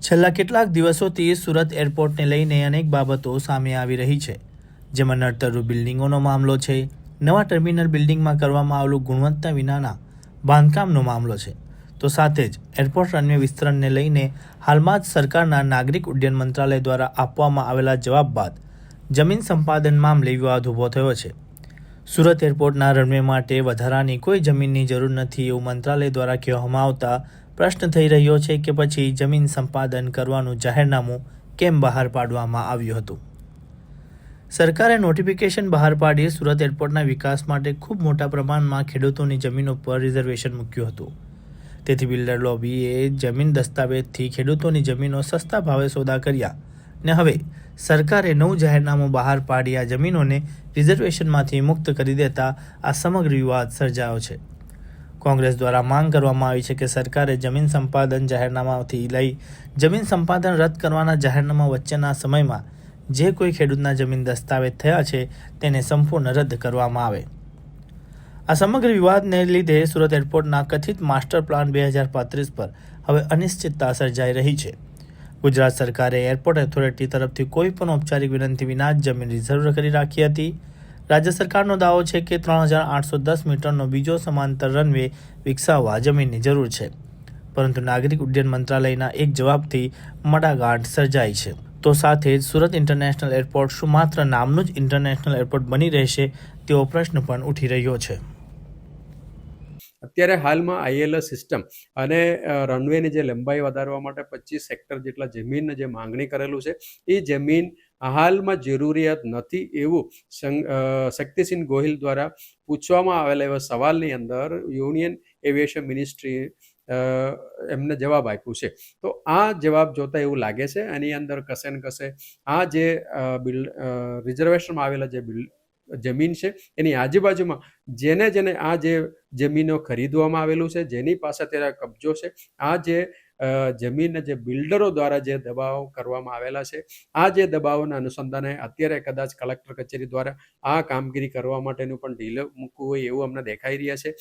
છેલ્લા કેટલાક દિવસોથી સુરત એરપોર્ટને લઈને અનેક બાબતો સામે આવી રહી છે, જેમાં નડતરરૂપ બિલ્ડિંગોનો મામલો છે, નવા ટર્મિનલ બિલ્ડિંગમાં કરવામાં આવેલું ગુણવત્તા વિનાના બાંધકામનો મામલો છે, તો સાથે જ એરપોર્ટ રનવે વિસ્તરણને લઈને હાલમાં જ સરકારના નાગરિક ઉડ્ડયન મંત્રાલય દ્વારા આપવામાં આવેલા જવાબ બાદ જમીન સંપાદન મામલે વિવાદ ઊભો થયો છે. સુરત એરપોર્ટના રનવે માટે વધારાની કોઈ જમીનની જરૂર નથી એવું મંત્રાલય દ્વારા કહેવામાં આવતા પ્રશ્ન થઈ રહ્યો છે કે પછી જમીન સંપાદન કરવાનું જાહેરનામું કેમ બહાર પાડવામાં આવ્યું હતું. સરકારે નોટિફિકેશન બહાર પાડી સુરત એરપોર્ટના વિકાસ માટે ખૂબ મોટા પ્રમાણમાં ખેડૂતોની જમીનો પર રિઝર્વેશન મૂક્યું હતું. તેથી બિલ્ડર લોબીએ જમીન દસ્તાવેજથી ખેડૂતોની જમીનો સસ્તા ભાવે સોદા કર્યા ને હવે સરકારે નવું જાહેરનામું બહાર પાડી આ જમીનોને રિઝર્વેશનમાંથી મુક્ત કરી દેતા આ સમગ્ર વિવાદ સર્જાયો છે. કોંગ્રેસ દ્વારા માંગ કરવામાં આવી છે કે સરકારે જમીન સંપાદન જાહેરનામાથી લઈ જમીન સંપાદન રદ કરવાના જાહેરનામા વચ્ચેના સમયમાં જે કોઈ ખેડૂતના જમીન દસ્તાવેજ થયા છે તેને સંપૂર્ણ રદ કરવામાં આવે. આ સમગ્ર વિવાદને લીધે સુરત એરપોર્ટના કથિત માસ્ટર પ્લાન 2035 પર હવે અનિશ્ચિતતા સર્જાઈ રહી છે. ગુજરાત સરકારે એરપોર્ટ ઓથોરિટી તરફથી કોઈ પણ ઔપચારિક વિનંતી વિના જ જમીન રિઝર્વ કરી રાખી હતી. રાજ્ય સરકારનો દાવો છે કે 3810 મીટરનો બીજો સમાંતર રનવે વિકસાવવા જમીનની જરૂર છે, પરંતુ નાગરિક ઉડ્ડયન મંત્રાલયના એક જવાબથી મડાગાંઠ સર્જાઈ છે. તો સાથે જ સુરત ઇન્ટરનેશનલ એરપોર્ટ શું માત્ર નામનું જ ઇન્ટરનેશનલ એરપોર્ટ બની રહેશે તેવો પ્રશ્ન પણ ઉઠી રહ્યો છે. અત્યારે હાલમાં આઈએલએસ સિસ્ટમ અને રનવેની જે લંબાઈ વધારવા માટે 25 હેક્ટર જેટલા જમીનની જે માંગણી કરેલું છે એ જમીન હાલમાં જરૂરિયાત નથી એવું શક્તિસિંહ ગોહિલ દ્વારા પૂછવામાં આવેલા એવા સવાલની અંદર યુનિયન એવિએશન મિનિસ્ટ્રી એમને જવાબ આપ્યું છે. તો આ જવાબ જોતા એવું લાગે છે એની અંદર કશે ને કશે આ જે રિઝર્વેશનમાં આવેલા જે જમીન છે એની આજુબાજુમાં જેને આ જે જમીનો ખરીદવામાં આવેલું છે, જેની પાસે તેના કબજો છે, આ જે જમીન જે બિલ્ડરો દ્વારા જે દબાવ કરવામાં આવેલા છે, આ જે દબાવના અનુસંધાને અત્યારે કદાચ કલેક્ટર કચેરી દ્વારા આ કામગીરી કરવા માટેનું પણ ઢીલો મૂકવું હોય એવું અમને દેખાઈ રહ્યા છે.